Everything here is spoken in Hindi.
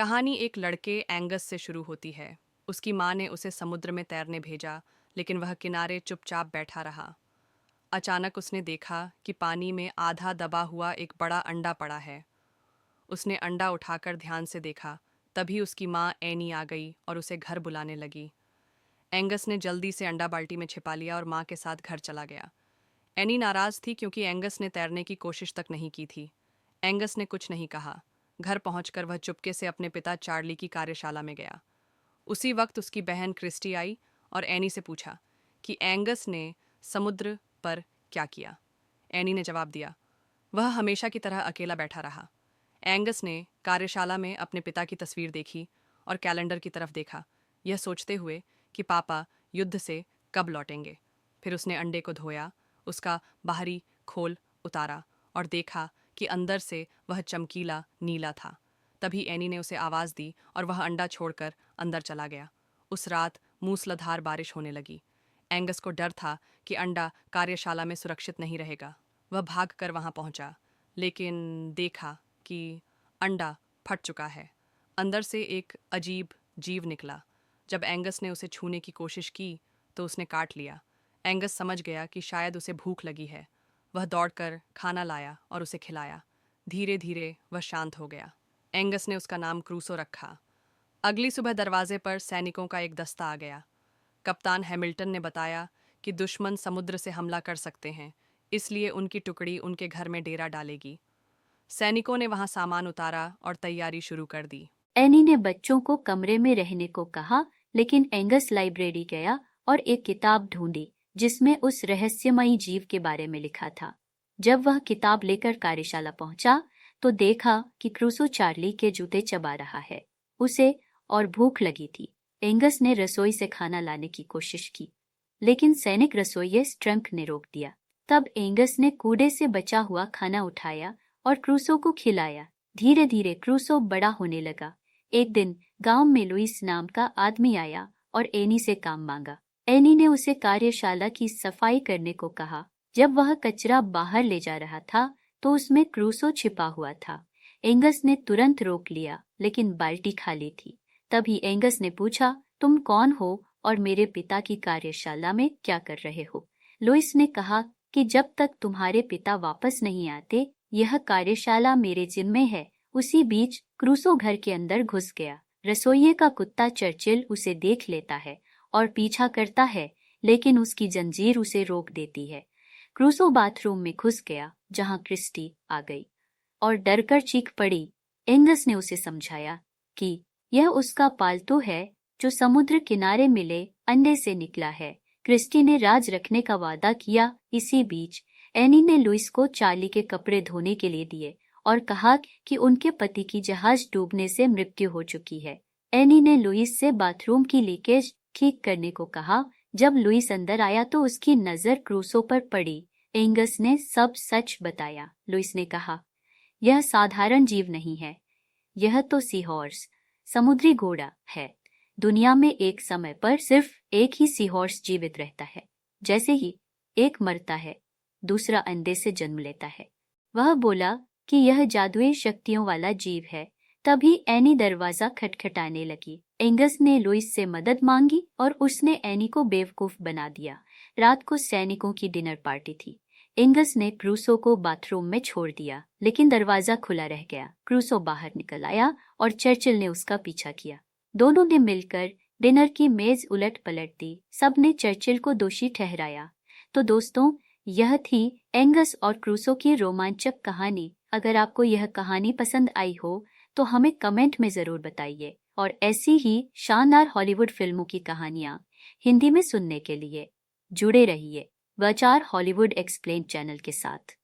कहानी एक लड़के एंगस से शुरू होती है। उसकी माँ ने उसे समुद्र में तैरने भेजा, लेकिन वह किनारे चुपचाप बैठा रहा। अचानक उसने देखा कि पानी में आधा दबा हुआ एक बड़ा अंडा पड़ा है। उसने अंडा उठाकर ध्यान से देखा। तभी उसकी माँ एनी आ गई और उसे घर बुलाने लगी। एंगस ने जल्दी से अंडा बाल्टी में छिपा लिया और माँ के साथ घर चला गया। एनी नाराज थी क्योंकि एंगस ने तैरने की कोशिश तक नहीं की थी। एंगस ने कुछ नहीं कहा। घर पहुंचकर वह चुपके से अपने पिता चार्ली की कार्यशाला में गया। उसी वक्त उसकी बहन क्रिस्टी आई और एनी से पूछा कि एंगस ने समुद्र पर क्या किया। एनी ने जवाब दिया, वह हमेशा की तरह अकेला बैठा रहा। एंगस ने कार्यशाला में अपने पिता की तस्वीर देखी और कैलेंडर की तरफ देखा, यह सोचते हुए कि पापा युद्ध से कब लौटेंगे। फिर उसने अंडे को धोया, उसका बाहरी खोल उतारा और देखा कि अंदर से वह चमकीला नीला था। तभी एनी ने उसे आवाज़ दी और वह अंडा छोड़कर अंदर चला गया। उस रात मूसलाधार बारिश होने लगी। एंगस को डर था कि अंडा कार्यशाला में सुरक्षित नहीं रहेगा। वह भागकर वहां पहुंचा, लेकिन देखा कि अंडा फट चुका है। अंदर से एक अजीब जीव निकला। जब एंगस ने उसे छूने की कोशिश की तो उसने काट लिया। एंगस समझ गया कि शायद उसे भूख लगी है। वह दौड़कर खाना लाया और उसे खिलाया। धीरे धीरे वह शांत हो गया। एंगस ने उसका नाम क्रूसो रखा। अगली सुबह दरवाजे पर सैनिकों का एक दस्ता आ गया। कप्तान हैमिल्टन ने बताया कि दुश्मन समुद्र से हमला कर सकते हैं, इसलिए उनकी टुकड़ी उनके घर में डेरा डालेगी। सैनिकों ने वहां सामान उतारा और तैयारी शुरू कर दी। एनी ने बच्चों को कमरे में रहने को कहा, लेकिन एंगस लाइब्रेरी गया और एक किताब ढूंढी जिसमें उस रहस्यमयी जीव के बारे में लिखा था। जब वह किताब लेकर कार्यशाला पहुंचा तो देखा कि क्रूसो चार्ली के जूते चबा रहा है। उसे और भूख लगी थी। एंगस ने रसोई से खाना लाने की कोशिश की, लेकिन सैनिक रसोइये स्ट्रंक ने रोक दिया। तब एंगस ने कूड़े से बचा हुआ खाना उठाया और क्रूसो को खिलाया। धीरे धीरे क्रूसो बड़ा होने लगा। एक दिन गांव में लुइस नाम का आदमी आया और एनी से काम मांगा। एनी ने उसे कार्यशाला की सफाई करने को कहा। जब वह कचरा बाहर ले जा रहा था तो उसमें क्रूसो छिपा हुआ था। एंगस ने तुरंत रोक लिया, लेकिन बाल्टी खाली थी। तभी एंगस ने पूछा, तुम कौन हो और मेरे पिता की कार्यशाला में क्या कर रहे हो? लुइस ने कहा कि जब तक तुम्हारे पिता वापस नहीं आते यह कार्यशाला मेरे जिम्मे है। उसी बीच क्रूसो घर के अंदर घुस गया। रसोइये का कुत्ता चर्चिल उसे देख लेता है और पीछा करता है, लेकिन उसकी जंजीर उसे रोक देती है। क्रूसो बाथरूम में घुस गया, जहां क्रिस्टी आ गई और डरकर चीख पड़ी। एंगस ने उसे समझाया कि यह उसका पालतू है जो समुद्र किनारे मिले अंडे से निकला है। क्रिस्टी ने राज रखने का वादा किया। इसी बीच एनी ने लुइस को चार्ली के कपड़े धोने के लिए दिए और कहा कि उनके पति की जहाज डूबने से मृत्यु हो चुकी है। एनी ने लुइस से बाथरूम की लीकेज ठीक करने को कहा। जब लुइस अंदर आया तो उसकी नजर क्रूसो पर पड़ी। एंगस ने सब सच बताया। लुइस ने कहा, यह साधारण जीव नहीं है, यह तो सी हॉर्स, समुद्री घोड़ा है। दुनिया में एक समय पर सिर्फ एक ही सी हॉर्स जीवित रहता है। जैसे ही एक मरता है, दूसरा अंडे से जन्म लेता है। वह बोला कि यह जादुई शक्तियों वाला जीव है। तभी एनी दरवाजा खटखटाने लगी। एंगस ने लुइस से मदद मांगी और उसने एनी को बेवकूफ बना दिया। रात को सैनिकों की डिनर पार्टी थी। एंगस ने क्रूसो को बाथरूम में छोड़ दिया, लेकिन दरवाजा खुला रह गया। क्रूसो बाहर निकल आया और चर्चिल ने उसका पीछा किया। दोनों ने मिलकर डिनर की मेज उलट पलट दी। सबने चर्चिल को दोषी ठहराया। तो दोस्तों, यह थी एंगस और क्रूसो की रोमांचक कहानी। अगर आपको यह कहानी पसंद आई हो तो हमें कमेंट में जरूर बताइए, और ऐसी ही शानदार हॉलीवुड फिल्मों की कहानियां हिंदी में सुनने के लिए जुड़े रहिए विचार हॉलीवुड एक्सप्लेन चैनल के साथ।